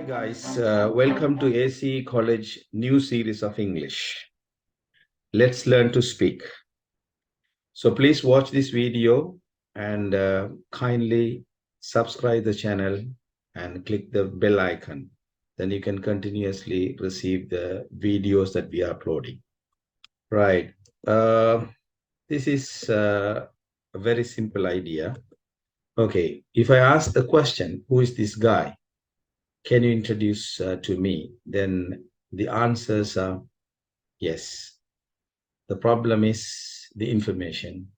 Guys, welcome to AC College new series of English. Let's learn to speak. So please watch this video and kindly subscribe the channel and click the bell icon. Then you can continuously receive the videos that we are uploading. Right. This is a very simple idea. Okay, if I ask the question, who is this guy? Can you introduce to me? Then the answers are yes. The problem is the information.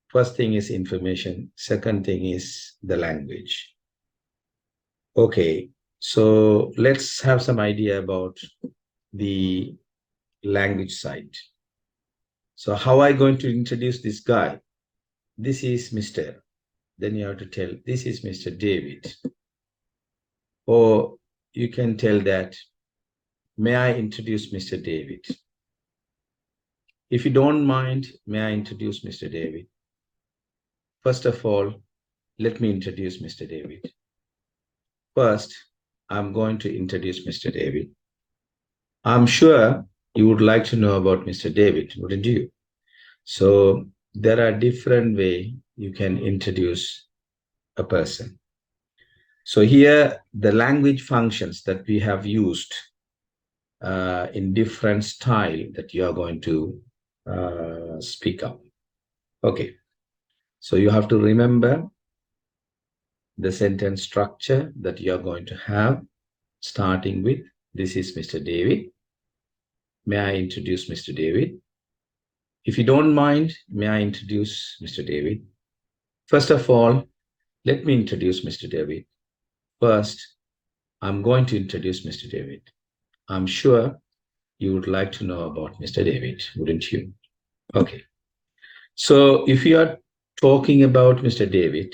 First thing is information. Second thing is the language. Okay, so let's have some idea about the language side. So how am I going to introduce this guy? This is Mr. Then you have to tell, this is Mr. David. Or you can tell that, may I introduce Mr. David? If you don't mind, may I introduce Mr. David? First of all, let me introduce Mr. David. First, I'm going to introduce Mr. David. I'm sure you would like to know about Mr. David, wouldn't you? So there are different ways you can introduce a person. So here, the language functions that we have used in different style that you are going to speak up. Okay, so you have to remember the sentence structure that you are going to have, starting with, this is Mr. David. May I introduce Mr. David? If you don't mind, may I introduce Mr. David? First of all, let me introduce Mr. David. First, I'm going to introduce Mr. David. I'm sure you would like to know about Mr. David, wouldn't you? Okay. So if you are talking about Mr. David,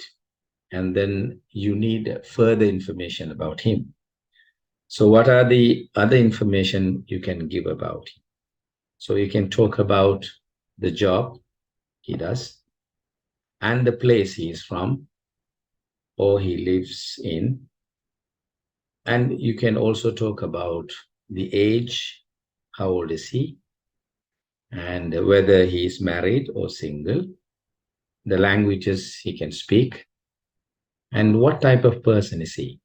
and then you need further information about him. So what are the other information you can give about him? So you can talk about the job he does and the place he is from or he lives in. And you can also talk about the age, how old is he, and whether he is married or single, the languages he can speak, and what type of person is he.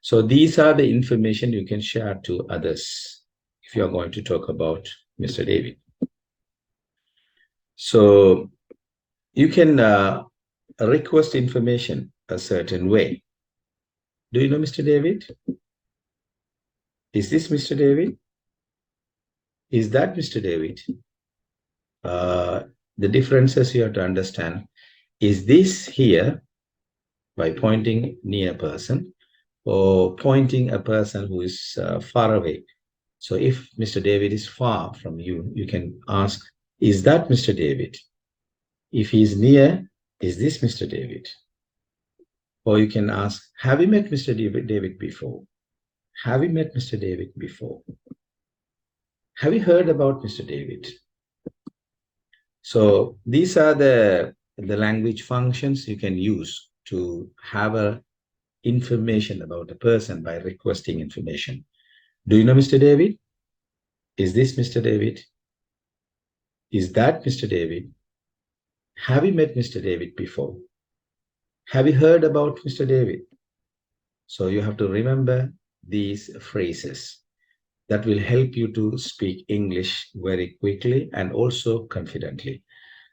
So these are the information you can share to others if you are going to talk about Mr. David. So you can request information a certain way. Do you know Mr. David? Is this Mr. David? Is that Mr. David? The differences you have to understand. Is this here by pointing near a person or pointing a person who is far away? So if Mr. David is far from you, you can ask, is that Mr. David? If he is near, is this Mr. David? Or you can ask, have you met Mr. David before? Have you met Mr. David before? Have you heard about Mr. David? So these are the language functions you can use to have a information about a person by requesting information. Do you know Mr. David? Is this Mr. David? Is that Mr. David? Have you met Mr. David before? Have you heard about Mr. David? So you have to remember these phrases that will help you to speak English very quickly and also confidently.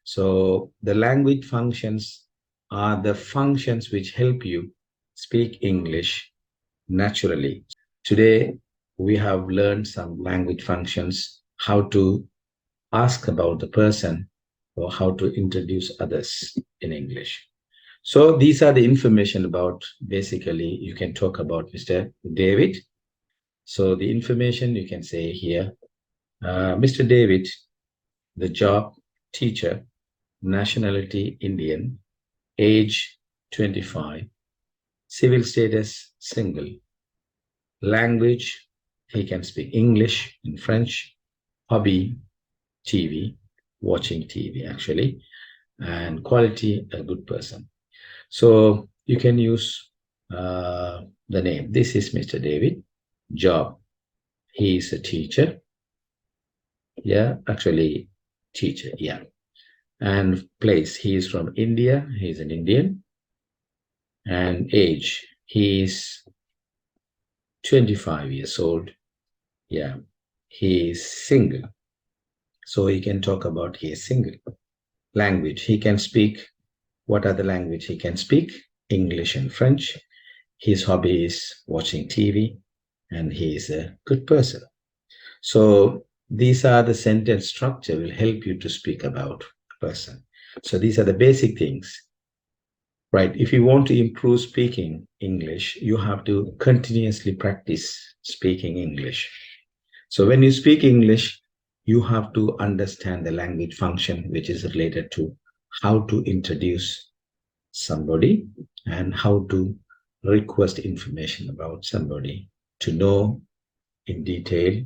So the language functions are the functions which help you speak English naturally. Today, we have learned some language functions, how to ask about the person or how to introduce others in English. So these are the information about, basically, you can talk about Mr. David. So the information you can say here, Mr. David, the job, teacher, nationality, Indian, age, 25, civil status, single, language, he can speak English and French, hobby, TV, watching TV actually, and quality, a good person. So you can use the name. This is Mr. David. Job. He is a teacher. Yeah, actually, teacher. Yeah. And place. He is from India. He is an Indian. And age. He is 25 years old. Yeah. He is single. So he can talk about he is single. Language. He can speak. What are the language he can speak? English and French. His hobby is watching TV, and he is a good person. So these are the sentence structure will help you to speak about a person. So these are the basic things, right? If you want to improve speaking English, you have to continuously practice speaking English. So when you speak English, you have to understand the language function, which is related to how to introduce somebody and how to request information about somebody. To know in detail,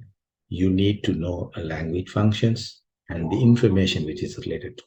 you need to know a language functions and the information which is related to.